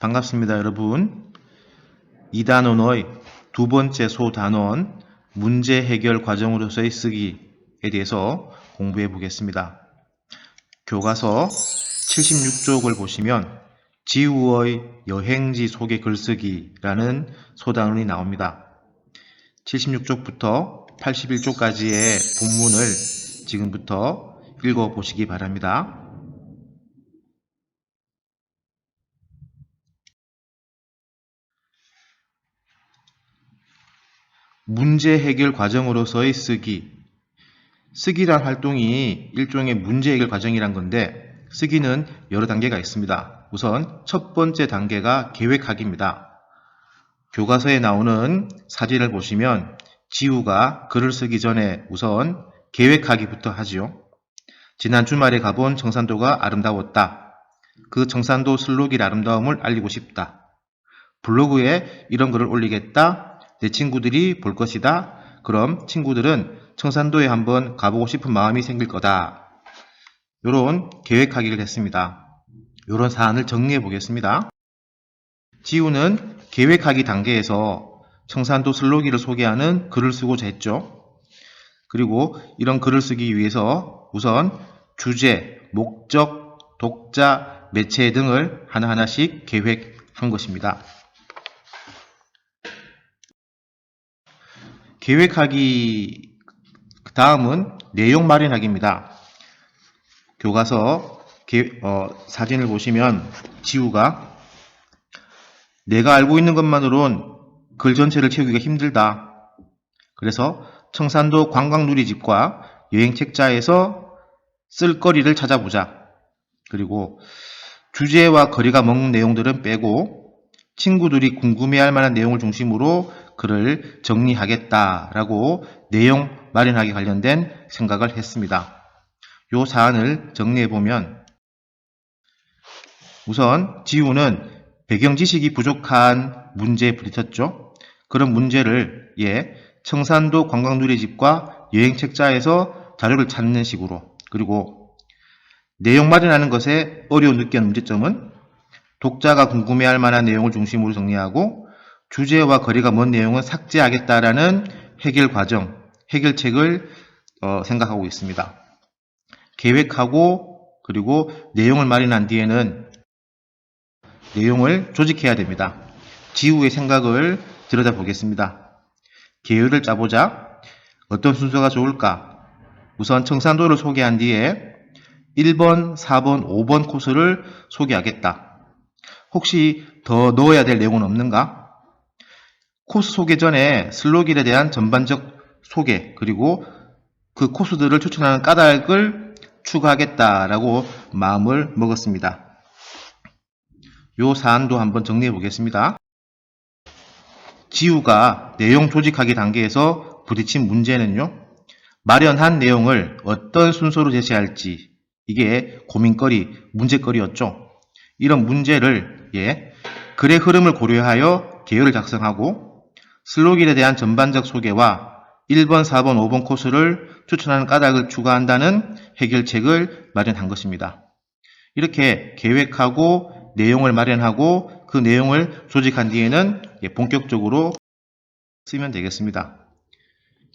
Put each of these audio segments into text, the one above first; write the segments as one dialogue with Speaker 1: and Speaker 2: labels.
Speaker 1: 반갑습니다, 여러분. 2단원의 두 번째 소단원 문제 해결 과정으로서의 쓰기에 대해서 공부해 보겠습니다. 교과서 76쪽을 보시면 지우의 여행지 소개 글쓰기라는 소단원이 나옵니다. 76쪽부터 81쪽까지의 본문을 지금부터 읽어보시기 바랍니다. 문제 해결 과정으로서의 쓰기. 쓰기란 활동이 일종의 문제 해결 과정이란 건데 쓰기는 여러 단계가 있습니다. 우선 첫 번째 단계가 계획하기입니다. 교과서에 나오는 사진을 보시면 지우가 글을 쓰기 전에 우선 계획하기부터 하지요. 지난 주말에 가본 청산도가 아름다웠다. 그 청산도 슬로길 아름다움을 알리고 싶다. 블로그에 이런 글을 올리겠다. 내 친구들이 볼 것이다. 그럼 친구들은 청산도에 한번 가보고 싶은 마음이 생길 거다. 이런 계획하기를 했습니다. 이런 사안을 정리해 보겠습니다. 지우는 계획하기 단계에서 청산도 슬로기를 소개하는 글을 쓰고자 했죠. 그리고 이런 글을 쓰기 위해서 우선 주제, 목적, 독자, 매체 등을 하나하나씩 계획한 것입니다. 계획하기 다음은 내용 마련하기입니다. 교과서 사진을 보시면 지우가 내가 알고 있는 것만으론 글 전체를 채우기가 힘들다. 그래서 청산도 관광누리집과 여행책자에서 쓸거리를 찾아보자. 그리고 주제와 거리가 먹는 내용들은 빼고 친구들이 궁금해할 만한 내용을 중심으로 글을 정리하겠다라고 내용 마련하기 관련된 생각을 했습니다. 이 사안을 정리해보면 우선 지우는 배경 지식이 부족한 문제에 부딪혔죠. 그런 문제를 청산도 관광누리집과 여행책자에서 자료를 찾는 식으로, 그리고 내용 마련하는 것에 어려운 느끼는 문제점은 독자가 궁금해할 만한 내용을 중심으로 정리하고 주제와 거리가 먼 내용은 삭제하겠다라는 해결 과정, 해결책을 생각하고 있습니다. 계획하고 그리고 내용을 마련한 뒤에는 내용을 조직해야 됩니다. 지우의 생각을 들여다보겠습니다. 계획을 짜보자. 어떤 순서가 좋을까? 우선 청산도를 소개한 뒤에 1번, 4번, 5번 코스를 소개하겠다. 혹시 더 넣어야 될 내용은 없는가? 코스 소개 전에 슬로길에 대한 전반적 소개, 그리고 그 코스들을 추천하는 까닭을 추가하겠다라고 마음을 먹었습니다. 이 사안도 한번 정리해 보겠습니다. 지우가 내용 조직하기 단계에서 부딪힌 문제는요, 마련한 내용을 어떤 순서로 제시할지, 이게 고민거리, 문제거리였죠. 이런 문제를 글의 흐름을 고려하여 계획을 작성하고 슬로길에 대한 전반적 소개와 1번, 4번, 5번 코스를 추천하는 까닭을 추가한다는 해결책을 마련한 것입니다. 이렇게 계획하고 내용을 마련하고 그 내용을 조직한 뒤에는 본격적으로 쓰면 되겠습니다.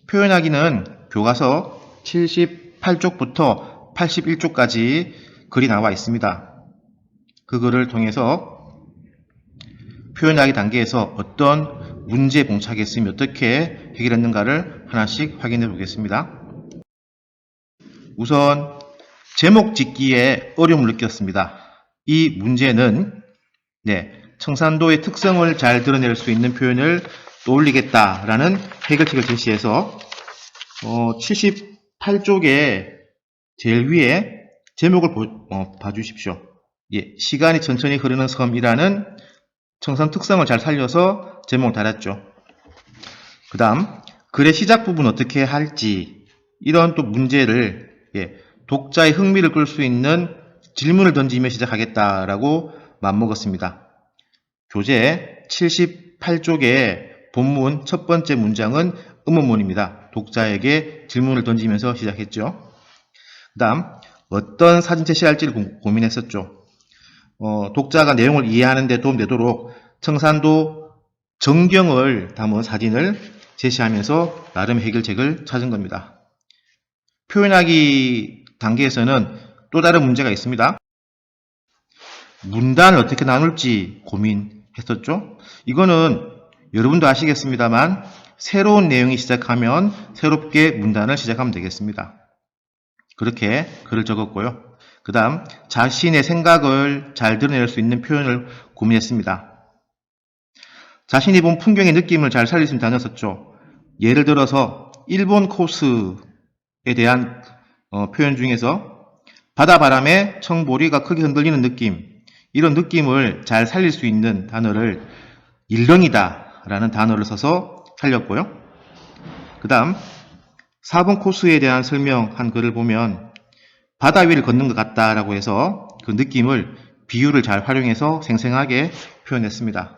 Speaker 1: 표현하기는 교과서 78쪽부터 81쪽까지 글이 나와 있습니다. 그 글을 통해서 표현하기 단계에서 어떤 문제에 봉착했으면 어떻게 해결했는가를 하나씩 확인해 보겠습니다. 우선 제목 짓기에 어려움을 느꼈습니다. 이 문제는 청산도의 특성을 잘 드러낼 수 있는 표현을 떠올리겠다라는 해결책을 제시해서 78쪽에 제일 위에 제목을 봐주십시오. 시간이 천천히 흐르는 섬이라는 청산 특성을 잘 살려서 제목을 달았죠. 그 다음 글의 시작 부분 어떻게 할지, 이런 또 문제를 독자의 흥미를 끌 수 있는 질문을 던지며 시작하겠다라고 마음먹었습니다. 교재 78쪽의 본문 첫 번째 문장은 의문문입니다. 독자에게 질문을 던지면서 시작했죠. 그 다음 어떤 사진 제시할지를 고민했었죠. 독자가 내용을 이해하는 데 도움되도록 청산도 전경을 담은 사진을 제시하면서 나름 해결책을 찾은 겁니다. 표현하기 단계에서는 또 다른 문제가 있습니다. 문단을 어떻게 나눌지 고민했었죠. 이거는 여러분도 아시겠습니다만 새로운 내용이 시작하면 새롭게 문단을 시작하면 되겠습니다. 그렇게 글을 적었고요. 그 다음 자신의 생각을 잘 드러낼 수 있는 표현을 고민했습니다. 자신이 본 풍경의 느낌을 잘 살릴 수 있는 단어를 썼죠. 예를 들어서 일본 코스에 대한 표현 중에서 바다바람에 청보리가 크게 흔들리는 느낌, 이런 느낌을 잘 살릴 수 있는 단어를 일렁이다 라는 단어를 써서 살렸고요. 그 다음 4번 코스에 대한 설명한 글을 보면 바다 위를 걷는 것 같다 라고 해서 그 느낌을 비유를 잘 활용해서 생생하게 표현했습니다.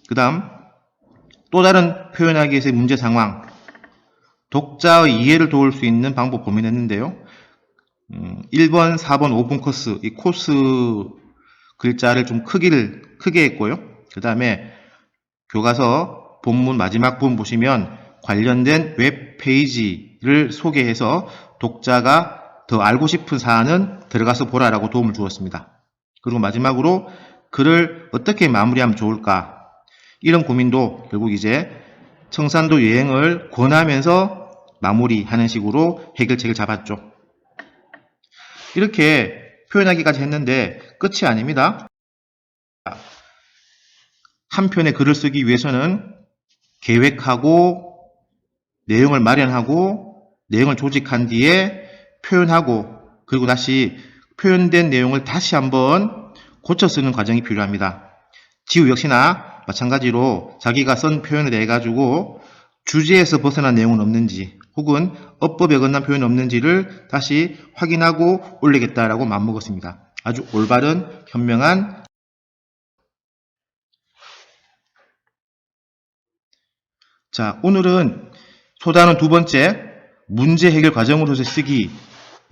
Speaker 1: 그 다음 또 다른 표현하기에서의 문제 상황, 독자의 이해를 도울 수 있는 방법 고민했는데요. 1번, 4번, 5번 코스, 이 코스 글자를 좀 크게 했고요. 그 다음에 교과서 본문 마지막 부분 보시면 관련된 웹페이지를 소개해서 독자가 더 알고 싶은 사안은 들어가서 보라라고 도움을 주었습니다. 그리고 마지막으로 글을 어떻게 마무리하면 좋을까? 이런 고민도 결국 이제 청산도 여행을 권하면서 마무리하는 식으로 해결책을 잡았죠. 이렇게 표현하기까지 했는데 끝이 아닙니다. 한 편의 글을 쓰기 위해서는 계획하고 내용을 마련하고 내용을 조직한 뒤에 표현하고 그리고 다시 표현된 내용을 다시 한번 고쳐 쓰는 과정이 필요합니다. 지우 역시나 마찬가지로 자기가 쓴 표현에 대해 가지고 주제에서 벗어난 내용은 없는지 혹은 어법에 어긋난 표현이 없는지를 다시 확인하고 올리겠다라고 마음먹었습니다. 아주 올바른 현명한. 자, 오늘은 소단원 두 번째 문제 해결 과정으로서 쓰기에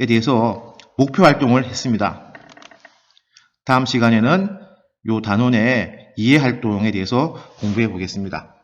Speaker 1: 대해서 목표 활동을 했습니다. 다음 시간에는 이 단원의 이해 활동에 대해서 공부해 보겠습니다.